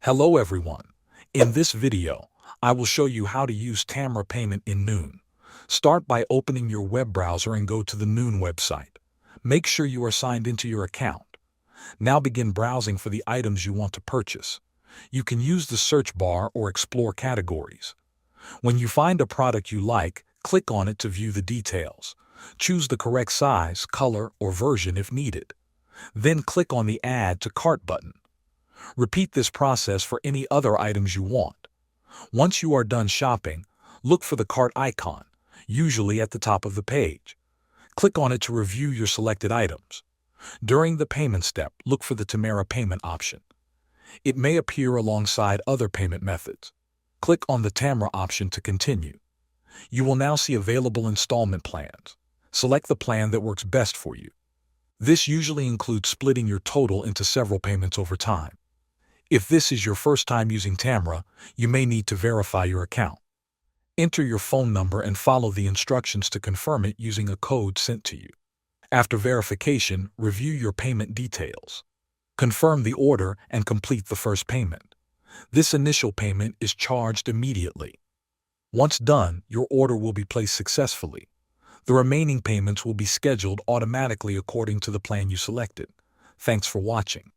Hello everyone. In this video, I will show you how to use Tamara payment in Noon. Start by opening your web browser and go to the Noon website. Make sure you are signed into your account. Now begin browsing for the items you want to purchase. You can use the search bar or explore categories. When you find a product you like, click on it to view the details. Choose the correct size, color, or version if needed. Then click on the Add to Cart button. Repeat this process for any other items you want. Once you are done shopping, look for the cart icon, usually at the top of the page. Click on it to review your selected items. During the payment step, look for the Tamara payment option. It may appear alongside other payment methods. Click on the Tamara option to continue. You will now see available installment plans. Select the plan that works best for you. This usually includes splitting your total into several payments over time. If this is your first time using Tamara, you may need to verify your account. Enter your phone number and follow the instructions to confirm it using a code sent to you. After verification, review your payment details. Confirm the order and complete the first payment. This initial payment is charged immediately. Once done, your order will be placed successfully. The remaining payments will be scheduled automatically according to the plan you selected. Thanks for watching.